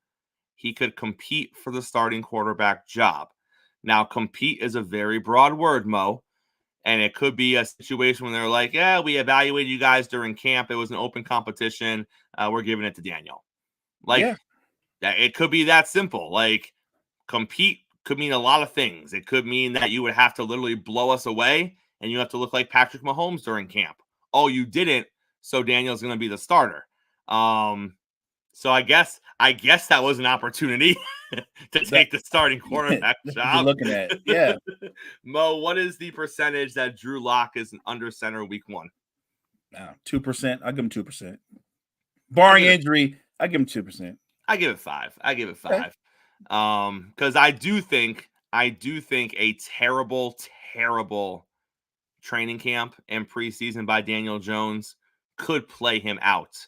he could compete for the starting quarterback job. Now, compete is a very broad word, Mo, and it could be a situation when they're like, yeah, we evaluated you guys during camp. It was an open competition. We're giving it to Daniel. It could be that simple. Like, compete could mean a lot of things. It could mean that you would have to literally blow us away and you have to look like Patrick Mahomes during camp. Oh, you didn't, so Daniel's going to be the starter. So I guess that was an opportunity to take the starting quarterback job. Looking at it. Yeah. Mo, what is the percentage that Drew Lock is an under center week 1? 2%. I'll give him 2%. Barring injury, I give him 2%. I give it 5. Okay. Because I do think a terrible training camp and preseason by Daniel Jones could play him out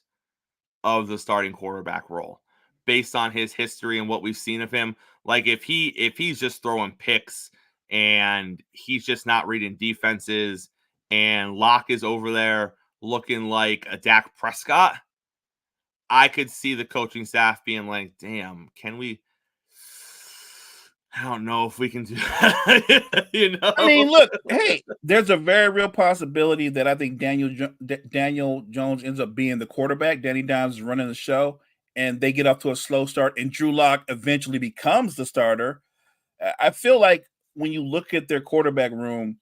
of the starting quarterback role based on his history and what we've seen of him. Like if he's just throwing picks and he's just not reading defenses and Locke is over there looking like a Dak Prescott, I could see the coaching staff being like, damn, can we? I don't know if we can do that. I mean, look, hey, there's a very real possibility that I think Daniel Jones ends up being the quarterback. Danny Dimes is running the show, and they get off to a slow start, and Drew Lock eventually becomes the starter. I feel like when you look at their quarterback room,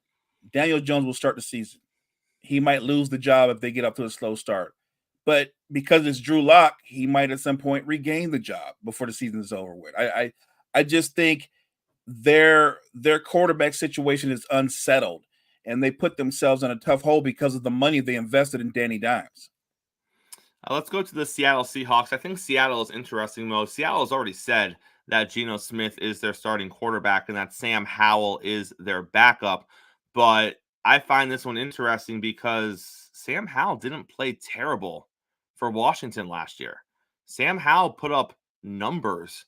Daniel Jones will start the season. He might lose the job if they get off to a slow start. But because it's Drew Lock, he might at some point regain the job before the season is over with. I just think their quarterback situation is unsettled, and they put themselves in a tough hole because of the money they invested in Danny Dimes. Let's go to the Seattle Seahawks. I think Seattle is interesting, Mo. Seattle has already said that Geno Smith is their starting quarterback and that Sam Howell is their backup. But I find this one interesting because Sam Howell didn't play terrible for Washington last year. Sam Howell put up numbers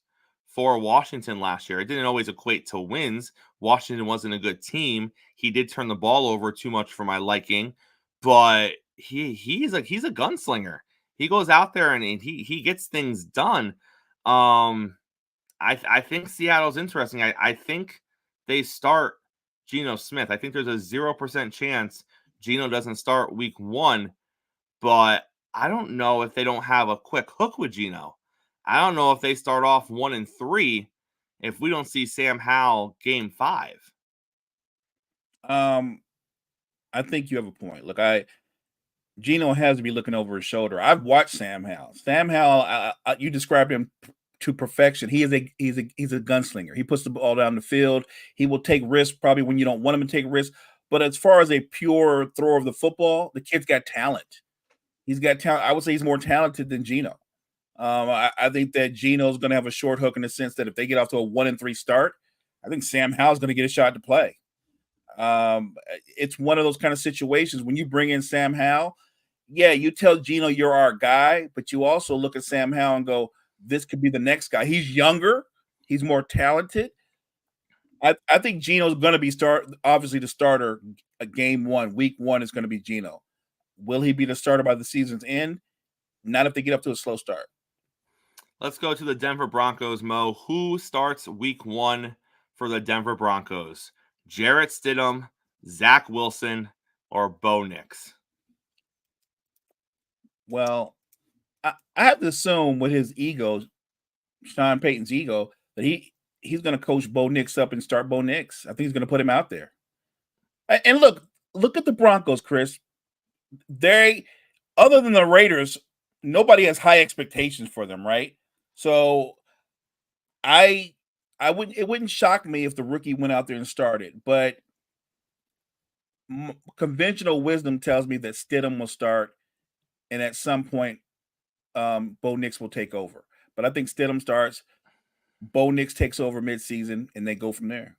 for Washington last year. It didn't always equate to wins. Washington wasn't a good team. He did turn the ball over too much for my liking, but he's a gunslinger. He goes out there and he gets things done. I think Seattle's interesting. I think they start Geno Smith. I think there's a 0% chance Geno doesn't start week 1, but I don't know if they don't have a quick hook with Geno. I don't know if they start off 1-3 if we don't see Sam Howell game 5. I think you have a point. Look, Geno has to be looking over his shoulder. I've watched Sam Howell. Sam Howell, you described him to perfection. He's a gunslinger. He puts the ball down the field. He will take risks probably when you don't want him to take risks. But as far as a pure thrower of the football, the kid's got talent. He's got talent. I would say he's more talented than Geno. I think that Geno's going to have a short hook in the sense that if they get off to a 1-3 start, I think Sam Howell's going to get a shot to play. It's one of those kind of situations when you bring in Sam Howell. Yeah, you tell Geno you're our guy, but you also look at Sam Howell and go, this could be the next guy. He's younger, he's more talented. I think Geno's going to be obviously the starter. Game one, week one is going to be Geno. Will he be the starter by the season's end? Not if they get up to a slow start. Let's go to the Denver Broncos, Mo. Who starts week one for the Denver Broncos? Jarrett Stidham, Zach Wilson, or Bo Nix? Well, I have to assume with his ego, Sean Payton's ego, that he's going to coach Bo Nix up and start Bo Nix. I think he's going to put him out there. And look at the Broncos, Chris. They, other than the Raiders, nobody has high expectations for them, right? So it wouldn't shock me if the rookie went out there and started, but conventional wisdom tells me that Stidham will start, and at some point, Bo Nix will take over. But I think Stidham starts, Bo Nix takes over midseason, and they go from there.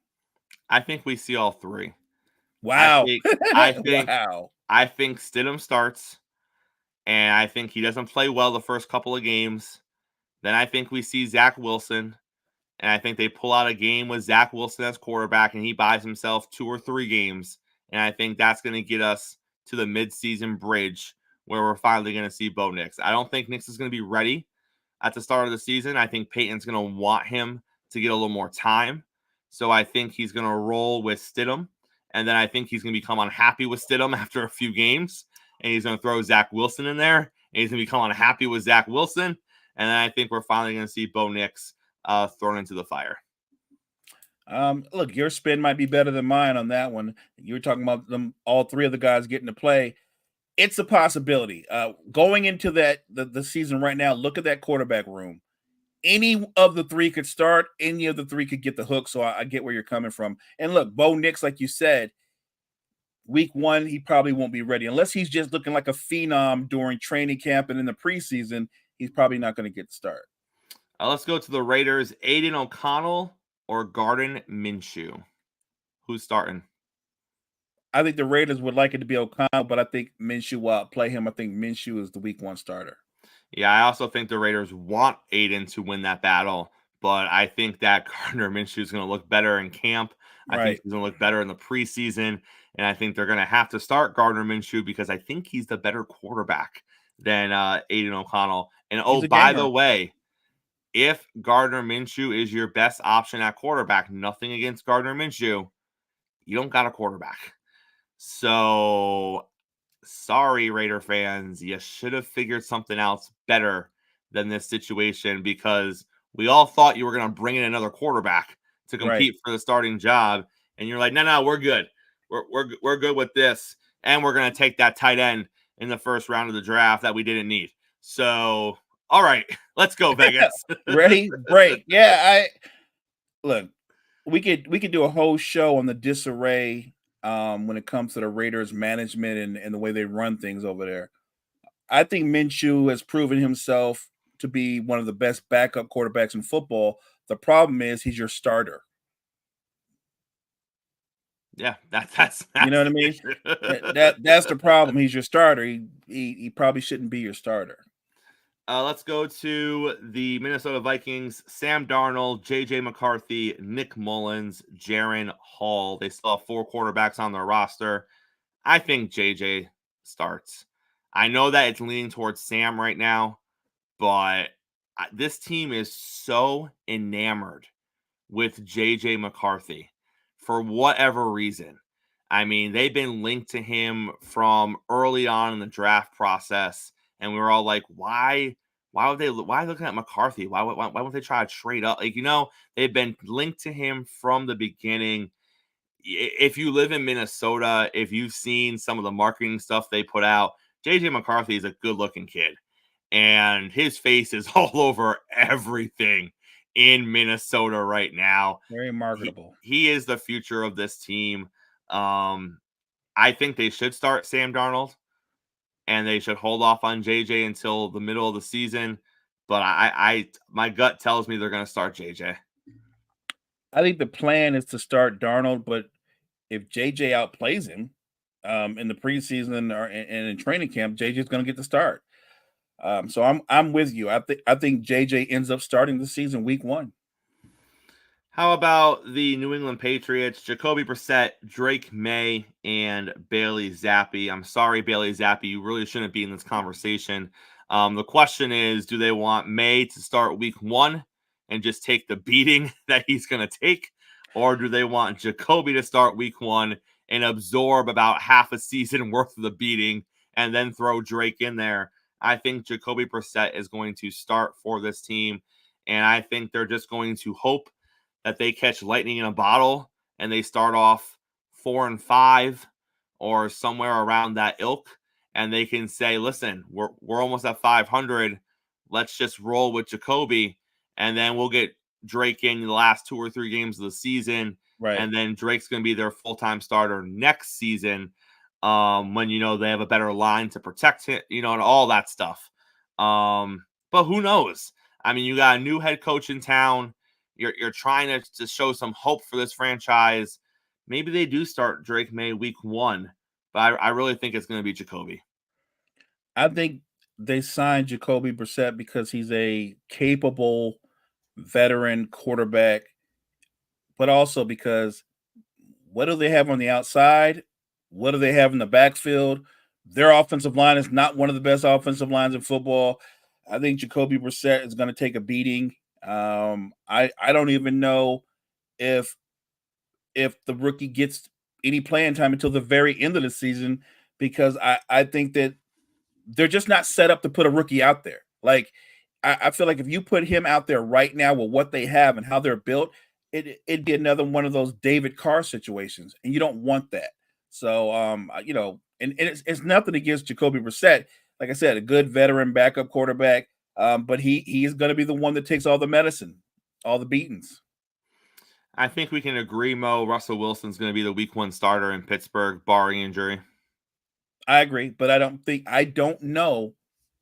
I think we see all three. Wow. Wow. I think Stidham starts, and I think he doesn't play well the first couple of games. Then I think we see Zach Wilson, and I think they pull out a game with Zach Wilson as quarterback, and he buys himself 2 or 3 games. And I think that's going to get us to the midseason bridge where we're finally going to see Bo Nix. I don't think Nix is going to be ready at the start of the season. I think Peyton's going to want him to get a little more time. So I think he's going to roll with Stidham. And then I think he's going to become unhappy with Stidham after a few games. And he's going to throw Zach Wilson in there. And he's going to become unhappy with Zach Wilson. And then I think we're finally going to see Bo Nix thrown into the fire. Look, your spin might be better than mine on that one. You were talking about them, all 3 of the guys getting to play. It's a possibility. Going into the season right now, look at that quarterback room. Any of the 3 could start. Any of the 3 could get the hook. So I get where you're coming from. And look, Bo Nix, like you said, week one, he probably won't be ready unless he's just looking like a phenom during training camp and in the preseason. He's probably not going to get the start. Let's go to the Raiders. Aiden O'Connell or Gardner Minshew? Who's starting? I think the Raiders would like it to be O'Connell, but I think Minshew will outplay him. I think Minshew is the week one starter. Yeah, I also think the Raiders want Aiden to win that battle, but I think that Gardner Minshew is going to look better in camp. I think he's going to look better in the preseason, and I think they're going to have to start Gardner Minshew because I think he's the better quarterback than Aiden O'Connell. And by the way, if Gardner Minshew is your best option at quarterback, nothing against Gardner Minshew, you don't got a quarterback. So sorry, Raider fans, you should have figured something else better than this situation because we all thought you were going to bring in another quarterback to compete for the starting job. And you're like, no, we're good. We're good with this. And we're going to take that tight end in the first round of the draft that we didn't need. So, all right, let's go, Vegas. Ready? Break. Yeah, look, we could do a whole show on the disarray when it comes to the Raiders management and the way they run things over there. I think Minshew has proven himself to be one of the best backup quarterbacks in football. The problem is he's your starter. Yeah, that's you know what I mean? That's the problem. He's your starter. He probably shouldn't be your starter. Let's go to the Minnesota Vikings. Sam Darnold, J.J. McCarthy, Nick Mullins, Jaren Hall. They still have 4 quarterbacks on their roster. I think J.J. starts. I know that it's leaning towards Sam right now, but this team is so enamored with J.J. McCarthy for whatever reason. I mean, they've been linked to him from early on in the draft process, and we were all like, why are they looking at McCarthy? Why won't they try to trade up? Like, they've been linked to him from the beginning. If you live in Minnesota, if you've seen some of the marketing stuff they put out, J.J. McCarthy is a good-looking kid, and his face is all over everything in Minnesota right now. Very marketable. He is the future of this team. I think they should start Sam Darnold, and they should hold off on JJ until the middle of the season. but my gut tells me they're going to start JJ. I think the plan is to start Darnold, but if JJ outplays him in the preseason and in training camp, JJ's going to get the start. So I'm with you. I think JJ ends up starting the season week 1. How about the New England Patriots? Jacoby Brissett, Drake May, and Bailey Zappi. I'm sorry, Bailey Zappi. You really shouldn't be in this conversation. The question is, do they want May to start week 1 and just take the beating that he's going to take? Or do they want Jacoby to start week 1 and absorb about half a season worth of the beating and then throw Drake in there? I think Jacoby Brissett is going to start for this team. And I think they're just going to hope that they catch lightning in a bottle and they start off 4-5 or somewhere around that ilk. And they can say, listen, we're almost at 500. Let's just roll with Jacoby. And then we'll get Drake in the last 2 or 3 games of the season. Right. And then Drake's going to be their full-time starter next season when, they have a better line to protect him, and all that stuff. But who knows? I mean, you got a new head coach in town. You're trying to show some hope for this franchise. Maybe they do start Drake May week 1, but I really think it's going to be Jacoby. I think they signed Jacoby Brissett because he's a capable veteran quarterback, but also because what do they have on the outside? What do they have in the backfield? Their offensive line is not one of the best offensive lines in football. I think Jacoby Brissett is going to take a beating. I don't even know if the rookie gets any playing time until the very end of the season, because I think that they're just not set up to put a rookie out there. Like, I feel like if you put him out there right now with what they have and how they're built, it'd be another one of those David Carr situations, and you don't want that. So, and it's nothing against Jacoby Brissett. Like I said, a good veteran backup quarterback, but he is going to be the one that takes all the medicine, all the beatings. I think we can agree, Mo, Russell Wilson's going to be the week 1 starter in Pittsburgh, barring injury. I agree, but I don't know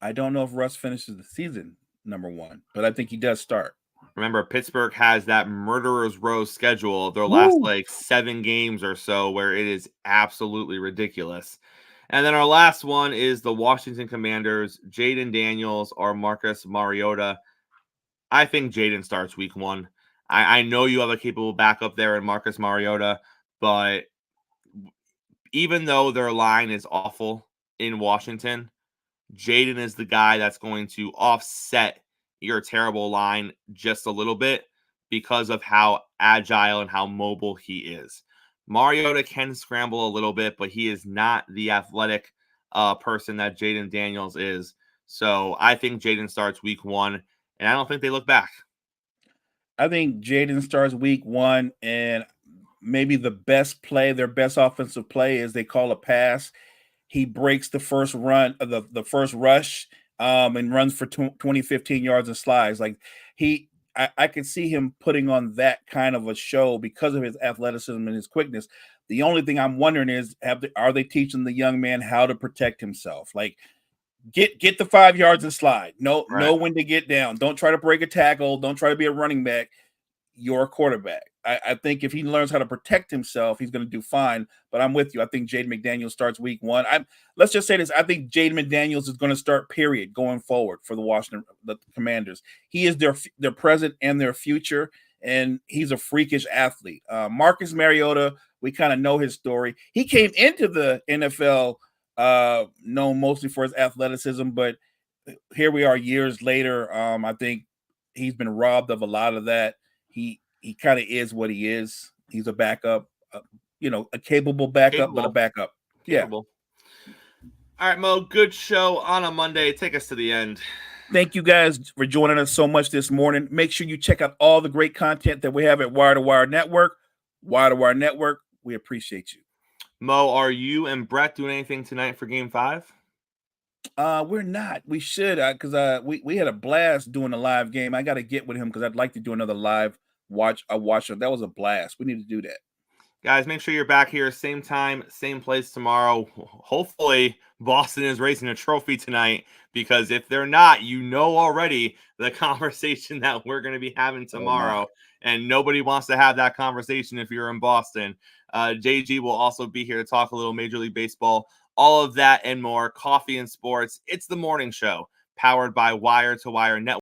if Russ finishes the season number 1, but I think he does start. Remember, Pittsburgh has that murderer's row schedule of their last 7 games or so, where it is absolutely ridiculous. And then our last one is the Washington Commanders, Jaden Daniels or Marcus Mariota. I think Jaden starts week 1. I know you have a capable backup there in Marcus Mariota, but even though their line is awful in Washington, Jaden is the guy that's going to offset your terrible line just a little bit because of how agile and how mobile he is. Mariota can scramble a little bit, but he is not the athletic person that Jaden Daniels is. So I think Jaden starts week 1, and I don't think they look back. I think Jaden starts week 1, and maybe the best play, their best offensive play, is they call a pass. He breaks the first run of the first rush and runs for 20, 15 yards and slides. Like I could see him putting on that kind of a show because of his athleticism and his quickness. The only thing I'm wondering is, are they teaching the young man how to protect himself? Like, get the 5 yards and slide. Know when to get down. Don't try to break a tackle. Don't try to be a running back. You're a quarterback. I think if he learns how to protect himself, he's going to do fine. But I'm with you. I think Jaden McDaniels starts week 1. Let's just say this. I think Jaden McDaniels is going to start, period, going forward for the Commanders. He is their present and their future, and he's a freakish athlete. Marcus Mariota, we kind of know his story. He came into the NFL known mostly for his athleticism, but here we are years later. I think he's been robbed of a lot of that. He kind of is what he is. He's a backup, a capable backup, but a backup. Capable. Yeah. All right, Mo, good show on a Monday. Take us to the end. Thank you guys for joining us so much this morning. Make sure you check out all the great content that we have at Wire to Wire Network. Wire to Wire Network, we appreciate you. Mo, are you and Brett doing anything tonight for Game 5? We're not. We should, because we had a blast doing a live game. I got to get with him because I'd like to do another live watch. That was a blast. We need to do that. Guys, make sure you're back here same time, same place tomorrow. Hopefully, Boston is raising a trophy tonight, because if they're not, you know already the conversation that we're going to be having tomorrow. And nobody wants to have that conversation if you're in Boston. JG will also be here to talk a little Major League Baseball, all of that and more. Coffee and sports. It's the morning show powered by Wire to Wire Network.